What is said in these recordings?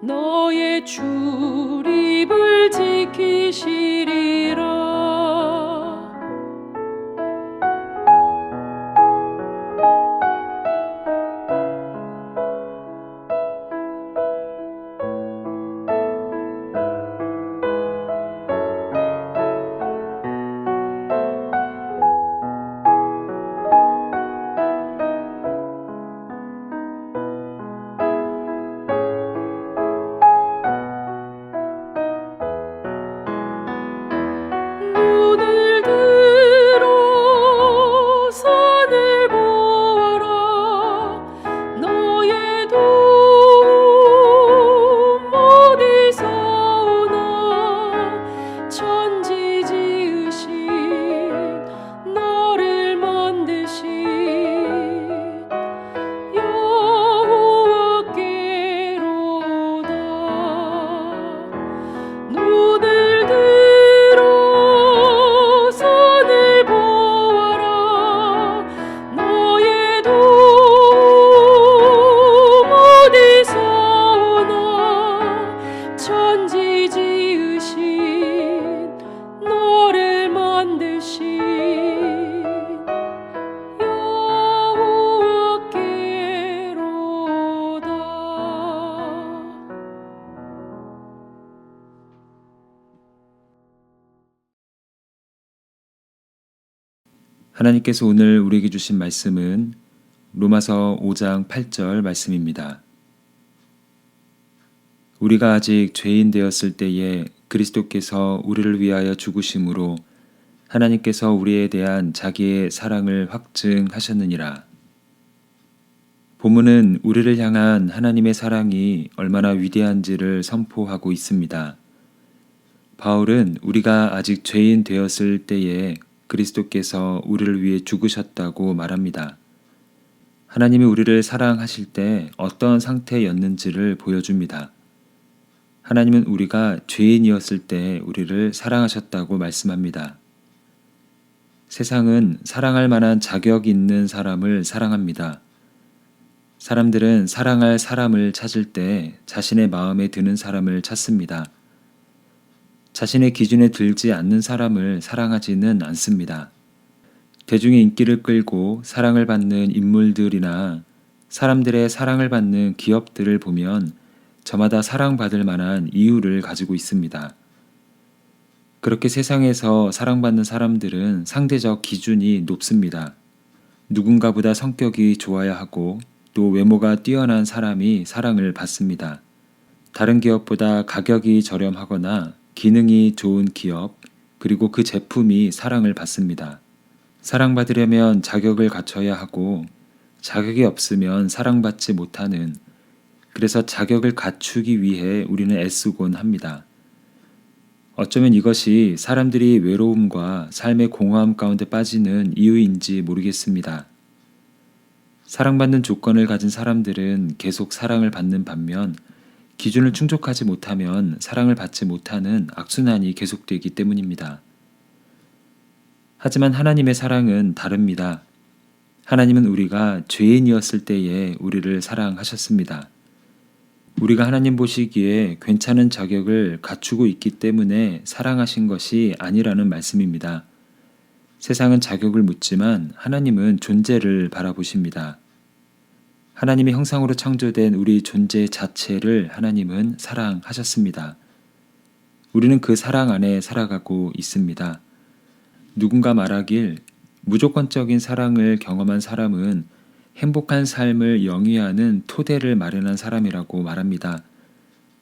너의 출입을 지키시리라. 눈을 들어 산을 보아라. 너의 도움 어디서 오나. 천지 지으신 너를 만드신 여호와께로다. 눈을 들어 산을 보아라. 너의 도움 어디서 오나. 천지 지으신 너를 만드신 여호와께로다. 하나님께서 오늘 우리에게 주신 말씀은 로마서 5장 8절 말씀입니다. 우리가 아직 죄인 되었을 때에 그리스도께서 우리를 위하여 죽으심으로 하나님께서 우리에 대한 자기의 사랑을 확증하셨느니라. 본문은 우리를 향한 하나님의 사랑이 얼마나 위대한지를 선포하고 있습니다. 바울은 우리가 아직 죄인 되었을 때에 그리스도께서 우리를 위해 죽으셨다고 말합니다. 하나님이 우리를 사랑하실 때 어떤 상태였는지를 보여줍니다. 하나님은 우리가 죄인이었을 때 우리를 사랑하셨다고 말씀합니다. 세상은 사랑할 만한 자격 있는 사람을 사랑합니다. 사람들은 사랑할 사람을 찾을 때 자신의 마음에 드는 사람을 찾습니다. 자신의 기준에 들지 않는 사람을 사랑하지는 않습니다. 대중의 인기를 끌고 사랑을 받는 인물들이나 사람들의 사랑을 받는 기업들을 보면 저마다 사랑받을 만한 이유를 가지고 있습니다. 그렇게 세상에서 사랑받는 사람들은 상대적 기준이 높습니다. 누군가보다 성격이 좋아야 하고 또 외모가 뛰어난 사람이 사랑을 받습니다. 다른 기업보다 가격이 저렴하거나 기능이 좋은 기업, 그리고 그 제품이 사랑을 받습니다. 사랑받으려면 자격을 갖춰야 하고 자격이 없으면 사랑받지 못하는, 그래서 자격을 갖추기 위해 우리는 애쓰곤 합니다. 어쩌면 이것이 사람들이 외로움과 삶의 공허함 가운데 빠지는 이유인지 모르겠습니다. 사랑받는 조건을 가진 사람들은 계속 사랑을 받는 반면 기준을 충족하지 못하면 사랑을 받지 못하는 악순환이 계속되기 때문입니다. 하지만 하나님의 사랑은 다릅니다. 하나님은 우리가 죄인이었을 때에 우리를 사랑하셨습니다. 우리가 하나님 보시기에 괜찮은 자격을 갖추고 있기 때문에 사랑하신 것이 아니라는 말씀입니다. 세상은 자격을 묻지만 하나님은 존재를 바라보십니다. 하나님의 형상으로 창조된 우리 존재 자체를 하나님은 사랑하셨습니다. 우리는 그 사랑 안에 살아가고 있습니다. 누군가 말하길 무조건적인 사랑을 경험한 사람은 행복한 삶을 영위하는 토대를 마련한 사람이라고 말합니다.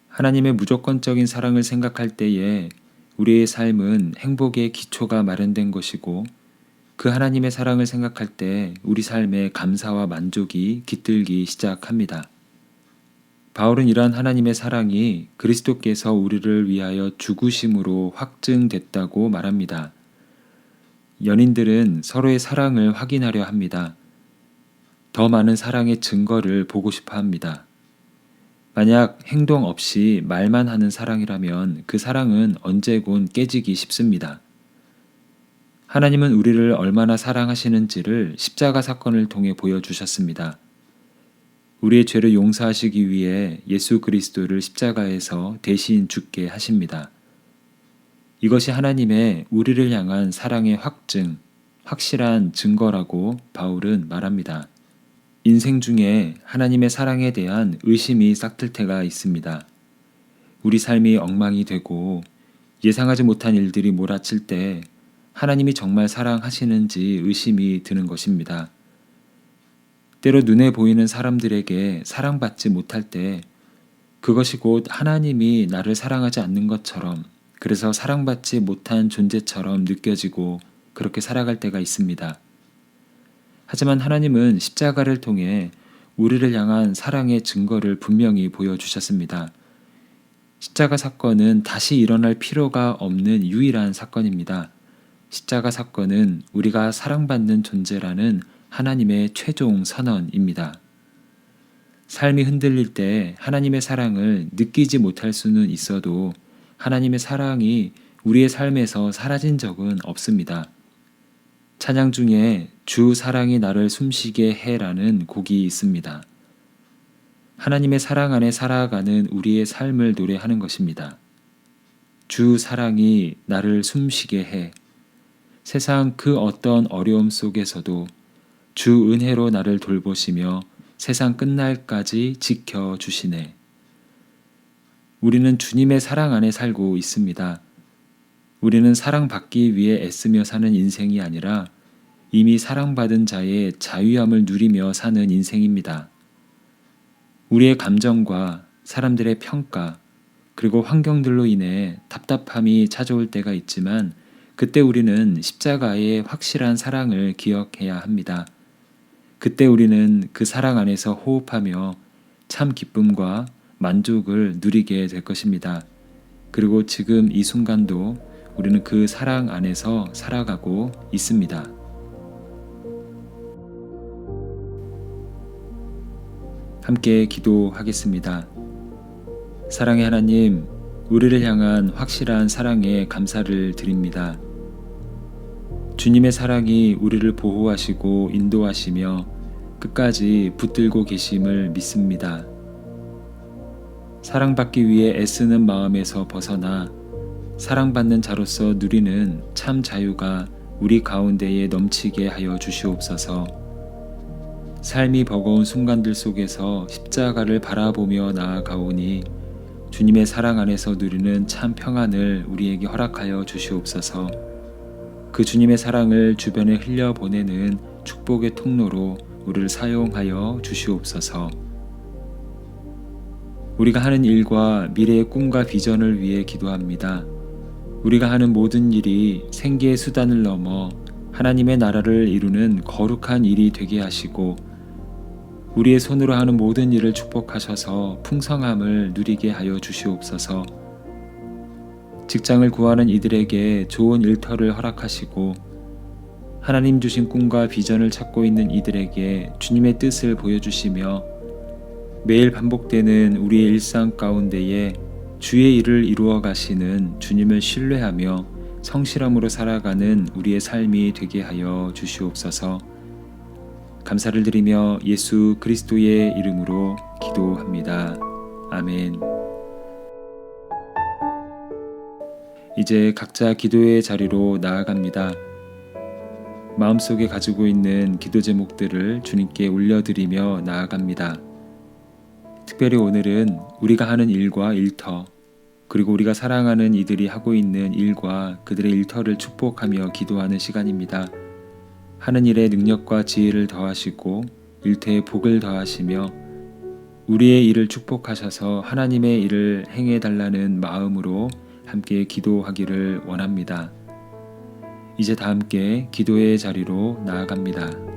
하나님의 무조건적인 사랑을 생각할 때에 우리의 삶은 행복의 기초가 마련된 것이고 그 하나님의 사랑을 생각할 때 우리 삶에 감사와 만족이 깃들기 시작합니다. 바울은 이러한 하나님의 사랑이 그리스도께서 우리를 위하여 죽으심으로 확증됐다고 말합니다. 연인들은 서로의 사랑을 확인하려 합니다. 더 많은 사랑의 증거를 보고 싶어 합니다. 만약 행동 없이 말만 하는 사랑이라면 그 사랑은 언제곤 깨지기 쉽습니다. 하나님은 우리를 얼마나 사랑하시는지를 십자가 사건을 통해 보여주셨습니다. 우리의 죄를 용서하시기 위해 예수 그리스도를 십자가에서 대신 죽게 하십니다. 이것이 하나님의 우리를 향한 사랑의 확증, 확실한 증거라고 바울은 말합니다. 인생 중에 하나님의 사랑에 대한 의심이 싹틀 때가 있습니다. 우리 삶이 엉망이 되고 예상하지 못한 일들이 몰아칠 때 하나님이 정말 사랑하시는지 의심이 드는 것입니다. 때로 눈에 보이는 사람들에게 사랑받지 못할 때 그것이 곧 하나님이 나를 사랑하지 않는 것처럼, 그래서 사랑받지 못한 존재처럼 느껴지고 그렇게 살아갈 때가 있습니다. 하지만 하나님은 십자가를 통해 우리를 향한 사랑의 증거를 분명히 보여주셨습니다. 십자가 사건은 다시 일어날 필요가 없는 유일한 사건입니다. 십자가 사건은 우리가 사랑받는 존재라는 하나님의 최종 선언입니다. 삶이 흔들릴 때 하나님의 사랑을 느끼지 못할 수는 있어도 하나님의 사랑이 우리의 삶에서 사라진 적은 없습니다. 찬양 중에 주 사랑이 나를 숨쉬게 해라는 곡이 있습니다. 하나님의 사랑 안에 살아가는 우리의 삶을 노래하는 것입니다. 주 사랑이 나를 숨쉬게 해. 세상 그 어떤 어려움 속에서도 주 은혜로 나를 돌보시며 세상 끝날까지 지켜주시네. 우리는 주님의 사랑 안에 살고 있습니다. 우리는 사랑받기 위해 애쓰며 사는 인생이 아니라 이미 사랑받은 자의 자유함을 누리며 사는 인생입니다. 우리의 감정과 사람들의 평가, 그리고 환경들로 인해 답답함이 찾아올 때가 있지만 그때 우리는 십자가의 확실한 사랑을 기억해야 합니다. 그때 우리는 그 사랑 안에서 호흡하며 참 기쁨과 만족을 누리게 될 것입니다. 그리고 지금 이 순간도 우리는 그 사랑 안에서 살아가고 있습니다. 함께 기도하겠습니다. 사랑의 하나님, 우리를 향한 확실한 사랑에 감사를 드립니다. 주님의 사랑이 우리를 보호하시고 인도하시며 끝까지 붙들고 계심을 믿습니다. 사랑받기 위해 애쓰는 마음에서 벗어나 사랑받는 자로서 누리는 참 자유가 우리 가운데에 넘치게 하여 주시옵소서. 삶이 버거운 순간들 속에서 십자가를 바라보며 나아가오니 주님의 사랑 안에서 누리는 참 평안을 우리에게 허락하여 주시옵소서. 그 주님의 사랑을 주변에 흘려보내는 축복의 통로로 우리를 사용하여 주시옵소서. 우리가 하는 일과 미래의 꿈과 비전을 위해 기도합니다. 우리가 하는 모든 일이 생계의 수단을 넘어 하나님의 나라를 이루는 거룩한 일이 되게 하시고 우리의 손으로 하는 모든 일을 축복하셔서 풍성함을 누리게 하여 주시옵소서. 직장을 구하는 이들에게 좋은 일터를 허락하시고 하나님 주신 꿈과 비전을 찾고 있는 이들에게 주님의 뜻을 보여주시며 매일 반복되는 우리의 일상 가운데에 주의 일을 이루어 가시는 주님을 신뢰하며 성실함으로 살아가는 우리의 삶이 되게 하여 주시옵소서. 감사를 드리며 예수 그리스도의 이름으로 기도합니다. 아멘. 이제 각자 기도의 자리로 나아갑니다. 마음속에 가지고 있는 기도 제목들을 주님께 올려드리며 나아갑니다. 특별히 오늘은 우리가 하는 일과 일터, 그리고 우리가 사랑하는 이들이 하고 있는 일과 그들의 일터를 축복하며 기도하는 시간입니다. 하는 일에 능력과 지혜를 더하시고 일터에 복을 더하시며 우리의 일을 축복하셔서 하나님의 일을 행해달라는 마음으로 함께 기도하기를 원합니다. 이제 다 함께 기도의 자리로 나아갑니다.